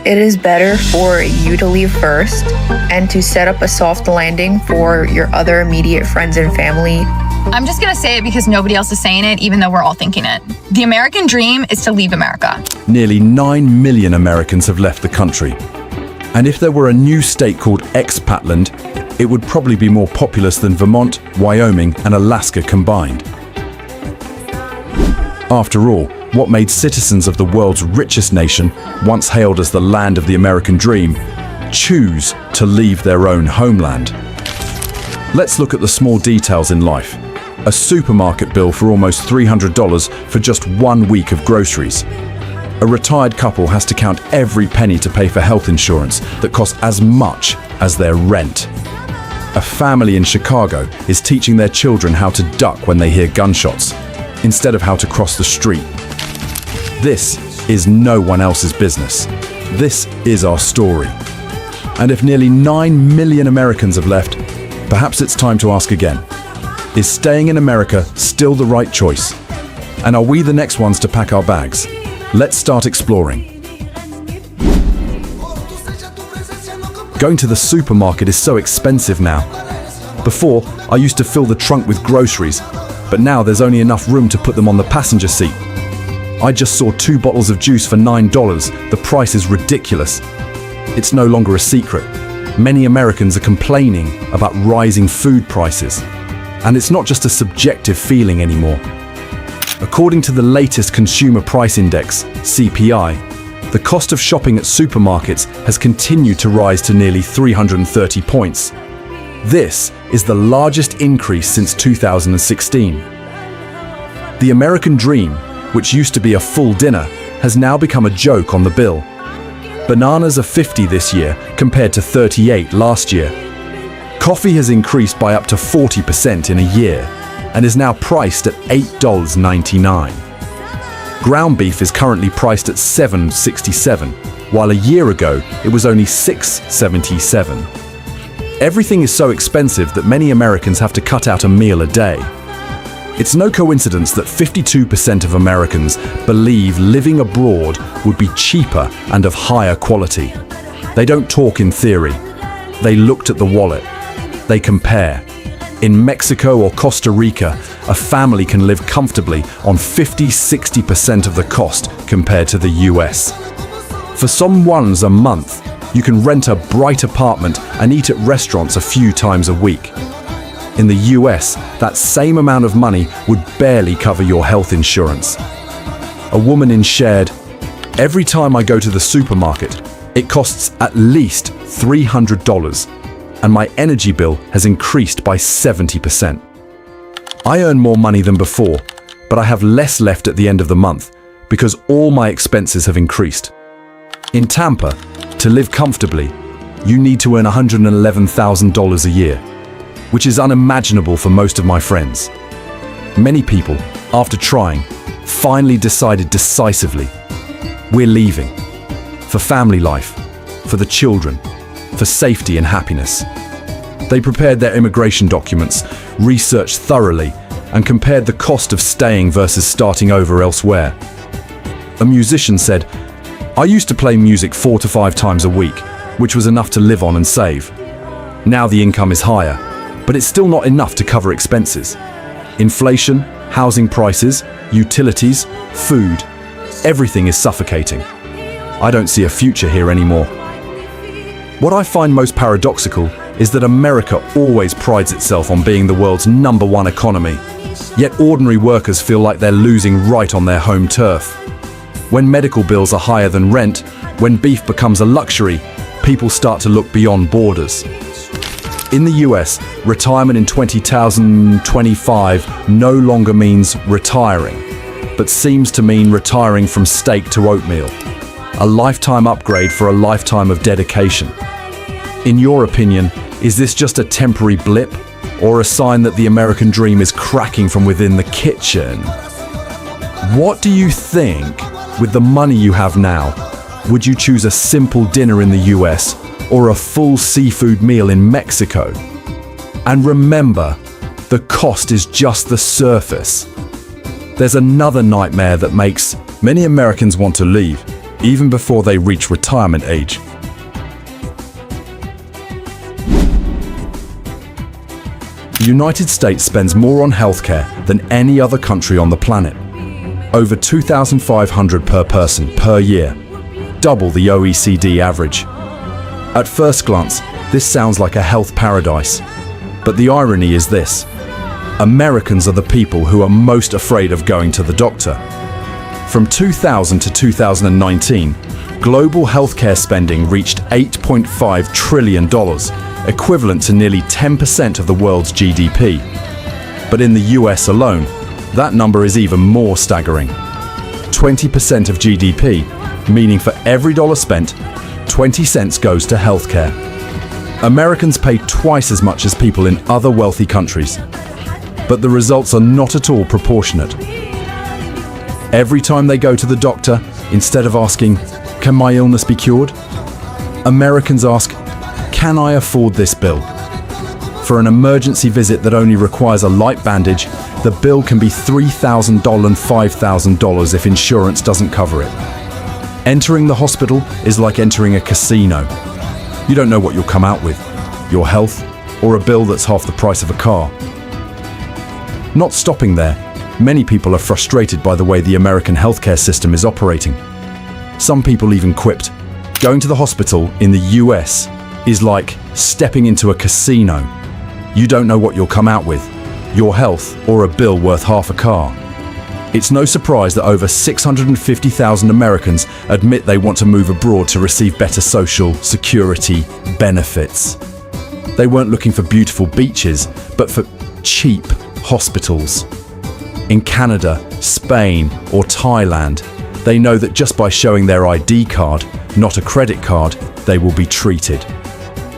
It is better for you to leave first and to set up a soft landing for your other immediate friends and family. I'm just gonna say it because nobody else is saying it, even though we're all thinking it. The American dream is to leave America. Nearly 9 million Americans have left the country. And if there were a new state called Expatland, it would probably be more populous than Vermont, Wyoming, and Alaska combined. After all, what made citizens of the world's richest nation, once hailed as the land of the American dream, choose to leave their own homeland? Let's look at the small details in life. A supermarket bill for almost $300 for just 1 week of groceries. A retired couple has to count every penny to pay for health insurance that costs as much as their rent. A family in Chicago is teaching their children how to duck when they hear gunshots, instead of how to cross the street. This is no one else's business. This is our story. And if nearly 9 million Americans have left, perhaps it's time to ask again. Is staying in America still the right choice? And are we the next ones to pack our bags? Let's start exploring. Going to the supermarket is so expensive now. Before, I used to fill the trunk with groceries, but now there's only enough room to put them on the passenger seat. I just saw 2 bottles of juice for $9. The price is ridiculous. It's no longer a secret. Many Americans are complaining about rising food prices. And it's not just a subjective feeling anymore. According to the latest Consumer Price Index, CPI, the cost of shopping at supermarkets has continued to rise to nearly 330 points. This is the largest increase since 2016. The American dream, which used to be a full dinner, has now become a joke on the bill. Bananas are 50 this year compared to 38 last year. Coffee has increased by up to 40% in a year and is now priced at $8.99. Ground beef is currently priced at $7.67, while a year ago it was only $6.77. Everything is so expensive that many Americans have to cut out a meal a day. It's no coincidence that 52% of Americans believe living abroad would be cheaper and of higher quality. They don't talk in theory. They looked at the wallet. They compare. In Mexico or Costa Rica, a family can live comfortably on 50–60% of the cost compared to the US. For some ones a month, you can rent a bright apartment and eat at restaurants a few times a week. In the US, that same amount of money would barely cover your health insurance. A woman shared, "Every time I go to the supermarket, it costs at least $300, and my energy bill has increased by 70%. I earn more money than before, but I have less left at the end of the month because all my expenses have increased." In Tampa, to live comfortably, you need to earn $111,000 a year, which is unimaginable for most of my friends. Many people, after trying, finally decided decisively, we're leaving. For family life, for the children, for safety and happiness. They prepared their immigration documents, researched thoroughly, and compared the cost of staying versus starting over elsewhere. A musician said, "I used to play music 4 to 5 times a week, which was enough to live on and save. Now the income is higher, but it's still not enough to cover expenses. Inflation, housing prices, utilities, food, everything is suffocating. I don't see a future here anymore." What I find most paradoxical is that America always prides itself on being the world's #1 economy, yet ordinary workers feel like they're losing right on their home turf. When medical bills are higher than rent, when beef becomes a luxury, people start to look beyond borders. In the US, retirement in 2025 no longer means retiring, but seems to mean retiring from steak to oatmeal. A lifetime upgrade for a lifetime of dedication. In your opinion, is this just a temporary blip, or a sign that the American dream is cracking from within the kitchen? What do you think? With the money you have now, would you choose a simple dinner in the US or a full seafood meal in Mexico? And remember, the cost is just the surface. There's another nightmare that makes many Americans want to leave. even before they reach retirement age. The United States spends more on healthcare than any other country on the planet. Over $2,500 per person per year, double the OECD average. At first glance, this sounds like a health paradise. But the irony is this: Americans are the people who are most afraid of going to the doctor. From 2000 to 2019, global healthcare spending reached $8.5 trillion, equivalent to nearly 10% of the world's GDP. But in the US alone, that number is even more staggering. 20% of GDP, meaning for every dollar spent, 20 cents goes to healthcare. Americans pay twice as much as people in other wealthy countries. But the results are not at all proportionate. Every time they go to the doctor, instead of asking, "Can my illness be cured?" Americans ask, "Can I afford this bill?" For an emergency visit that only requires a light bandage, the bill can be $3,000 and $5,000 if insurance doesn't cover it. Entering the hospital is like entering a casino. You don't know what you'll come out with, your health, or a bill that's half the price of a car. Not stopping there, many people are frustrated by the way the American healthcare system is operating. Some people even quipped, "Going to the hospital in the US is like stepping into a casino. You don't know what you'll come out with, your health or a bill worth half a car." It's no surprise that over 650,000 Americans admit they want to move abroad to receive better social security benefits. They weren't looking for beautiful beaches, but for cheap hospitals. In Canada, Spain, or Thailand, they know that just by showing their ID card, not a credit card, they will be treated.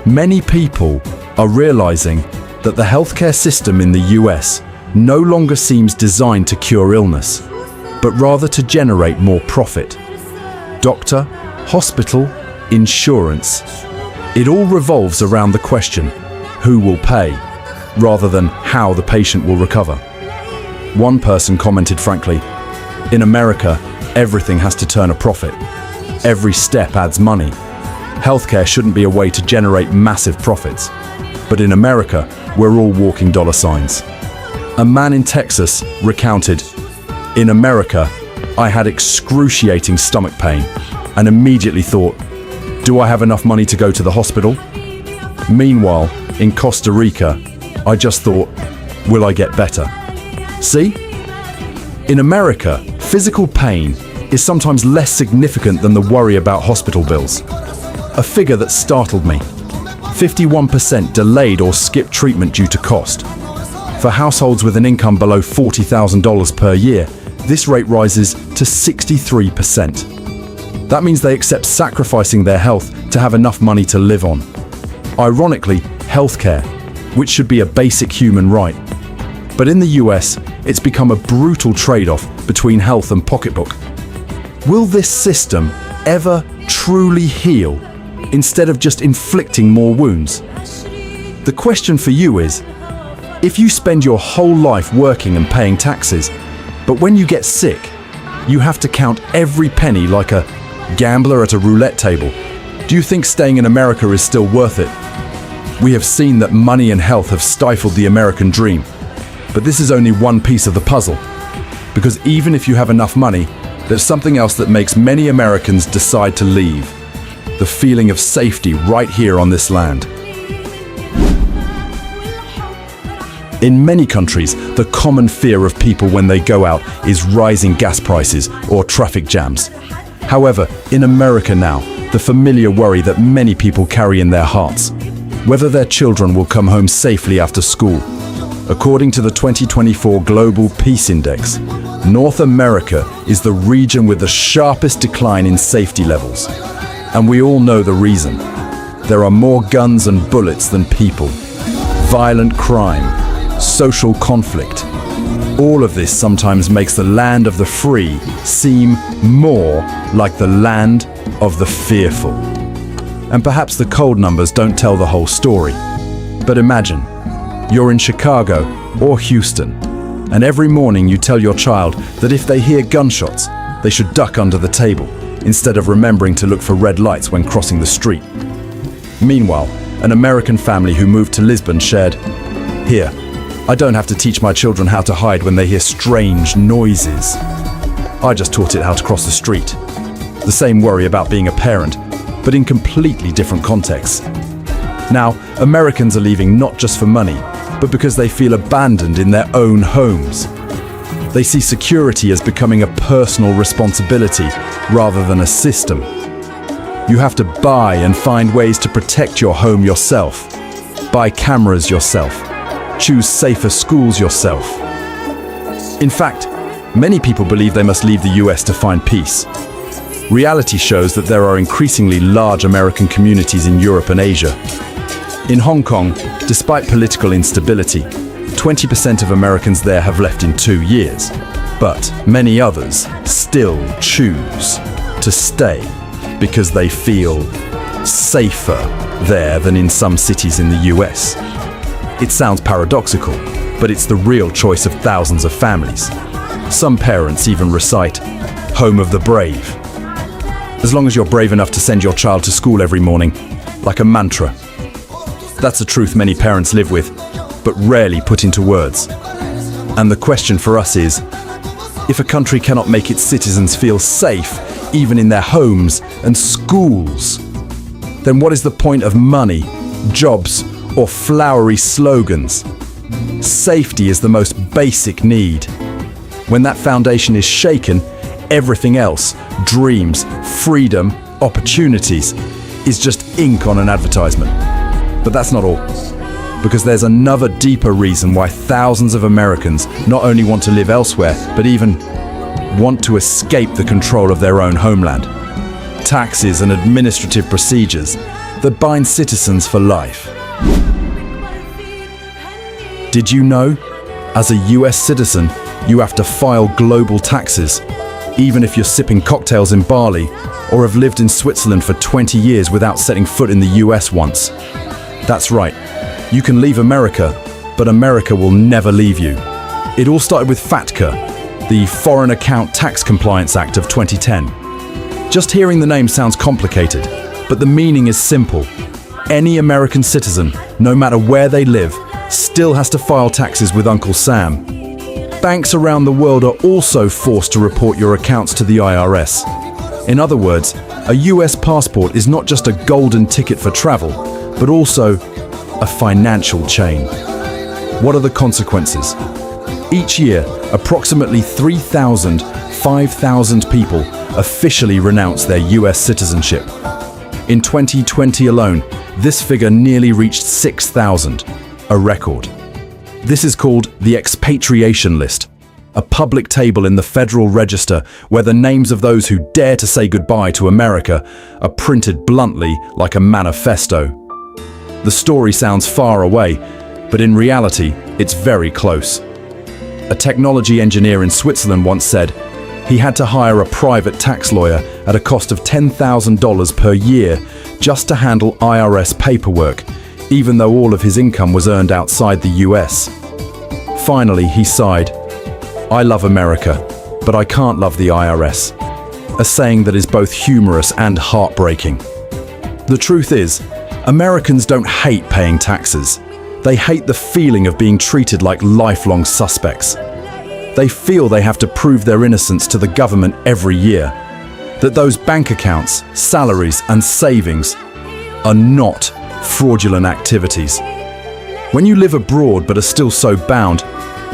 Many people are realizing that the healthcare system in the US no longer seems designed to cure illness, but rather to generate more profit. Doctor, hospital, insurance. It all revolves around the question, who will pay, rather than how the patient will recover. One person commented frankly, "In America, everything has to turn a profit. Every step adds money. Healthcare shouldn't be a way to generate massive profits. But in America, we're all walking dollar signs." A man in Texas recounted, "In America, I had excruciating stomach pain and immediately thought, do I have enough money to go to the hospital? Meanwhile, in Costa Rica, I just thought, will I get better?" See? In America, physical pain is sometimes less significant than the worry about hospital bills. A figure that startled me: 51% delayed or skipped treatment due to cost. For households with an income below $40,000 per year, this rate rises to 63%. That means they accept sacrificing their health to have enough money to live on. Ironically, healthcare, which should be a basic human right. But in the US, it's become a brutal trade-off between health and pocketbook. Will this system ever truly heal, instead of just inflicting more wounds? The question for you is, if you spend your whole life working and paying taxes, but when you get sick, you have to count every penny like a gambler at a roulette table, do you think staying in America is still worth it? We have seen that money and health have stifled the American dream. But this is only one piece of the puzzle. Because even if you have enough money, there's something else that makes many Americans decide to leave. The feeling of safety right here on this land. In many countries, the common fear of people when they go out is rising gas prices or traffic jams. However, in America now, the familiar worry that many people carry in their hearts, whether their children will come home safely after school. According to the 2024 Global Peace Index, North America is the region with the sharpest decline in safety levels. And we all know the reason. There are more guns and bullets than people. Violent crime, social conflict. All of this sometimes makes the land of the free seem more like the land of the fearful. And perhaps the cold numbers don't tell the whole story. But imagine, you're in Chicago or Houston, and every morning you tell your child that if they hear gunshots, they should duck under the table, instead of remembering to look for red lights when crossing the street. Meanwhile, an American family who moved to Lisbon shared, "Here, I don't have to teach my children how to hide when they hear strange noises. I just taught it how to cross the street." The same worry about being a parent, but in completely different contexts. Now, Americans are leaving not just for money, but because they feel abandoned in their own homes. They see security as becoming a personal responsibility rather than a system. You have to buy and find ways to protect your home yourself. Buy cameras yourself. Choose safer schools yourself. In fact, many people believe they must leave the US to find peace. Reality shows that there are increasingly large American communities in Europe and Asia. In Hong Kong, despite political instability, 20% of Americans there have left in 2 years. But many others still choose to stay because they feel safer there than in some cities in the US. It sounds paradoxical, but it's the real choice of thousands of families. Some parents even recite, "Home of the brave," as long as you're brave enough to send your child to school every morning, like a mantra. That's a truth many parents live with, but rarely put into words. And the question for us is, if a country cannot make its citizens feel safe, even in their homes and schools, then what is the point of money, jobs, or flowery slogans? Safety is the most basic need. When that foundation is shaken, everything else, dreams, freedom, opportunities, is just ink on an advertisement. But that's not all. Because there's another deeper reason why thousands of Americans not only want to live elsewhere, but even want to escape the control of their own homeland. Taxes and administrative procedures that bind citizens for life. Did you know? As a US citizen, you have to file global taxes, even if you're sipping cocktails in Bali or have lived in Switzerland for 20 years without setting foot in the US once. That's right. You can leave America, but America will never leave you. It all started with FATCA, the Foreign Account Tax Compliance Act of 2010. Just hearing the name sounds complicated, but the meaning is simple. Any American citizen, no matter where they live, still has to file taxes with Uncle Sam. Banks around the world are also forced to report your accounts to the IRS. In other words, a US passport is not just a golden ticket for travel, but also a financial chain. What are the consequences? Each year, approximately 5,000 people officially renounce their US citizenship. In 2020 alone, this figure nearly reached 6,000, a record. This is called the expatriation list, a public table in the Federal Register where the names of those who dare to say goodbye to America are printed bluntly like a manifesto. The story sounds far away, but in reality, it's very close. A technology engineer in Switzerland once said he had to hire a private tax lawyer at a cost of $10,000 per year just to handle IRS paperwork, even though all of his income was earned outside the US. Finally, he sighed, "I love America, but I can't love the IRS," a saying that is both humorous and heartbreaking. The truth is, Americans don't hate paying taxes. They hate the feeling of being treated like lifelong suspects. They feel they have to prove their innocence to the government every year, that those bank accounts, salaries, and savings are not fraudulent activities. When you live abroad but are still so bound,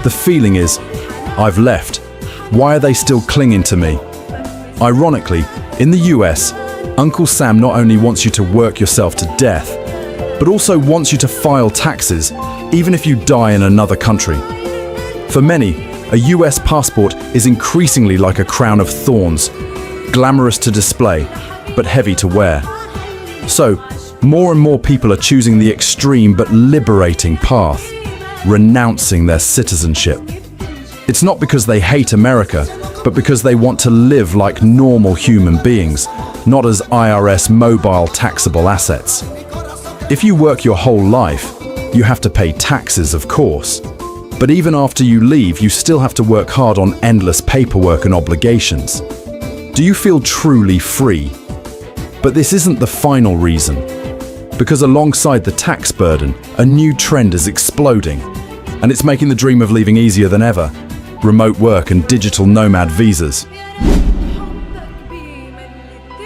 the feeling is, "I've left. Why are they still clinging to me?" Ironically, in the US, Uncle Sam not only wants you to work yourself to death, but also wants you to file taxes, even if you die in another country. For many, a US passport is increasingly like a crown of thorns, glamorous to display, but heavy to wear. So, more and more people are choosing the extreme but liberating path, renouncing their citizenship. It's not because they hate America, but because they want to live like normal human beings, not as IRS mobile taxable assets. If you work your whole life, you have to pay taxes, of course. But even after you leave, you still have to work hard on endless paperwork and obligations. Do you feel truly free? But this isn't the final reason. Because alongside the tax burden, a new trend is exploding. And it's making the dream of leaving easier than ever. Remote work and digital nomad visas.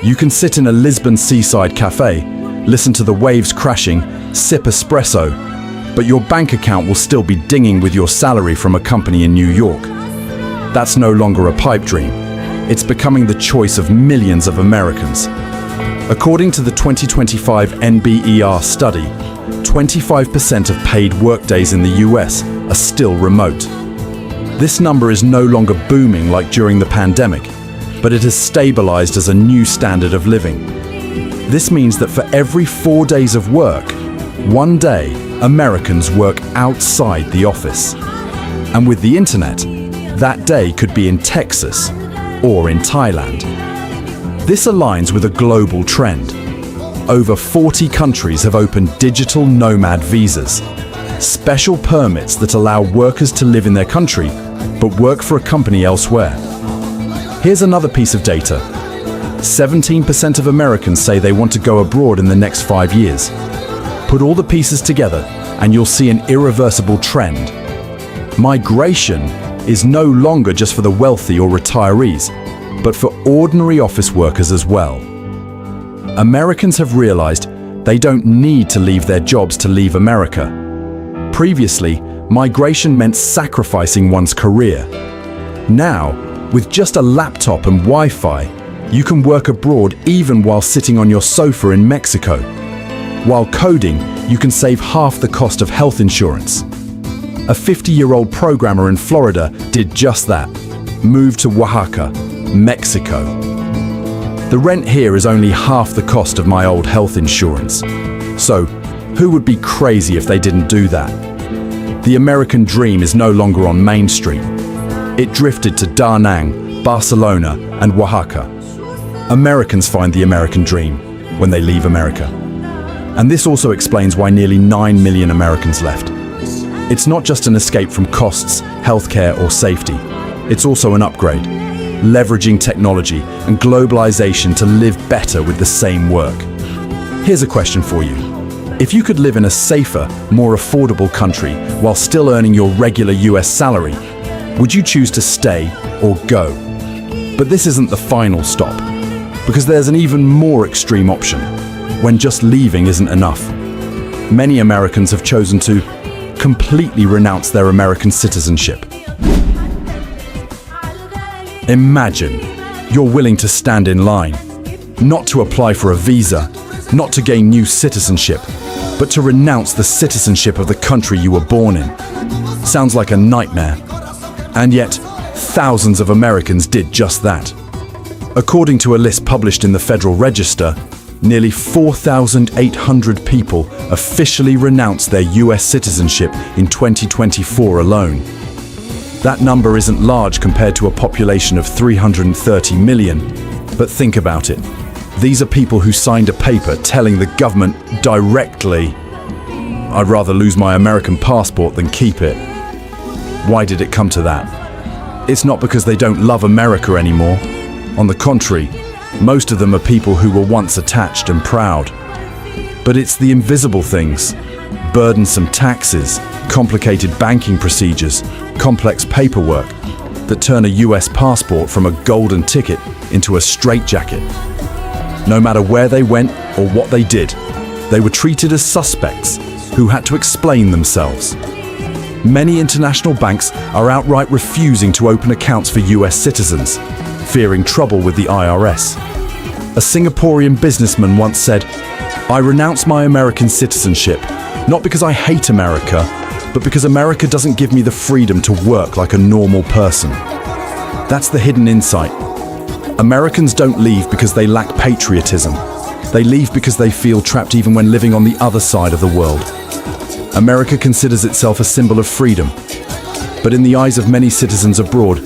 You can sit in a Lisbon seaside cafe, listen to the waves crashing, sip espresso, but your bank account will still be dinging with your salary from a company in New York. That's no longer a pipe dream. It's becoming the choice of millions of Americans. According to the 2025 NBER study, 25% of paid workdays in the US are still remote. This number is no longer booming like during the pandemic, but it has stabilized as a new standard of living. This means that for every 4 days of work, 1 day, Americans work outside the office. And with the internet, that day could be in Texas or in Thailand. This aligns with a global trend. Over 40 countries have opened digital nomad visas, special permits that allow workers to live in their country but work for a company elsewhere. Here's another piece of data. 17% of Americans say they want to go abroad in the next 5 years. Put all the pieces together and you'll see an irreversible trend. Migration is no longer just for the wealthy or retirees, but for ordinary office workers as well. Americans have realized they don't need to leave their jobs to leave America. Previously, migration meant sacrificing one's career. Now, with just a laptop and Wi-Fi, you can work abroad even while sitting on your sofa in Mexico. While coding, you can save half the cost of health insurance. A 50-year-old programmer in Florida did just that. Moved to Oaxaca, Mexico. The rent here is only half the cost of my old health insurance. So, who would be crazy if they didn't do that? The American dream is no longer on Main Street. It drifted to Da Nang, Barcelona, and Oaxaca. Americans find the American dream when they leave America. And this also explains why nearly 9 million Americans left. It's not just an escape from costs, healthcare, or safety. It's also an upgrade, leveraging technology and globalization to live better with the same work. Here's a question for you. If you could live in a safer, more affordable country while still earning your regular US salary, would you choose to stay or go? But this isn't the final stop, because there's an even more extreme option, when just leaving isn't enough. Many Americans have chosen to completely renounce their American citizenship. Imagine you're willing to stand in line, not to apply for a visa, not to gain new citizenship, but to renounce the citizenship of the country you were born in. Sounds like a nightmare. And yet, thousands of Americans did just that. According to a list published in the Federal Register, nearly 4,800 people officially renounced their US citizenship in 2024 alone. That number isn't large compared to a population of 330 million, but think about it. These are people who signed a paper telling the government directly, "I'd rather lose my American passport than keep it." Why did it come to that? It's not because they don't love America anymore. On the contrary, most of them are people who were once attached and proud. But it's the invisible things, burdensome taxes, complicated banking procedures, complex paperwork, that turn a US passport from a golden ticket into a straitjacket. No matter where they went or what they did, they were treated as suspects who had to explain themselves. Many international banks are outright refusing to open accounts for US citizens, fearing trouble with the IRS. A Singaporean businessman once said, "I renounce my American citizenship, not because I hate America, but because America doesn't give me the freedom to work like a normal person." That's the hidden insight. Americans don't leave because they lack patriotism. They leave because they feel trapped even when living on the other side of the world. America considers itself a symbol of freedom. But in the eyes of many citizens abroad,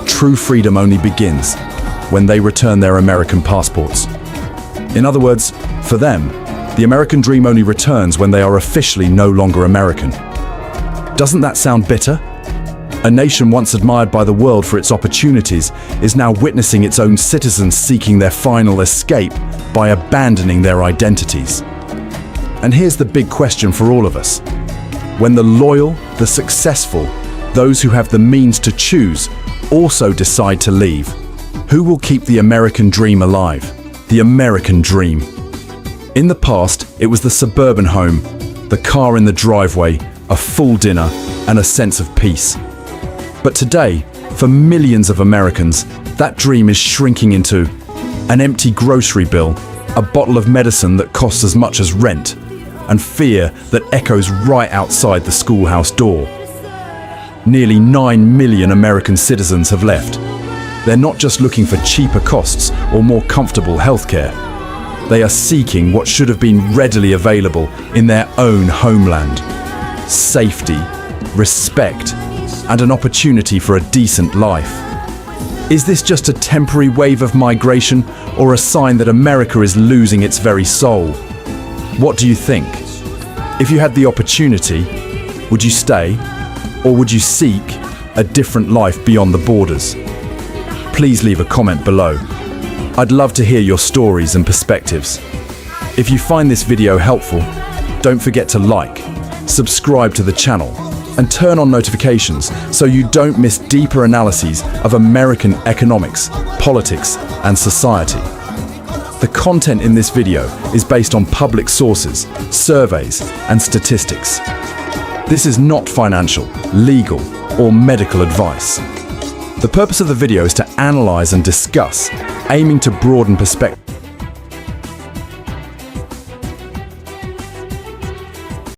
true freedom only begins when they return their American passports. In other words, for them, the American dream only returns when they are officially no longer American. Doesn't that sound bitter? A nation once admired by the world for its opportunities is now witnessing its own citizens seeking their final escape by abandoning their identities. And here's the big question for all of us. When the loyal, the successful, those who have the means to choose, also decide to leave, who will keep the American dream alive? The American dream. In the past, it was the suburban home, the car in the driveway, a full dinner, and a sense of peace. But today, for millions of Americans, that dream is shrinking into an empty grocery bill, a bottle of medicine that costs as much as rent, and fear that echoes right outside the schoolhouse door. Nearly 9 million American citizens have left. They're not just looking for cheaper costs or more comfortable healthcare. They are seeking what should have been readily available in their own homeland: safety, respect, and an opportunity for a decent life. Is this just a temporary wave of migration or a sign that America is losing its very soul? What do you think? If you had the opportunity, would you stay, or would you seek a different life beyond the borders? Please leave a comment below. I'd love to hear your stories and perspectives. If you find this video helpful, don't forget to like, subscribe to the channel, and turn on notifications so you don't miss deeper analyses of American economics, politics, and society. The content in this video is based on public sources, surveys, and statistics. This is not financial, legal, or medical advice. The purpose of the video is to analyze and discuss, aiming to broaden perspective.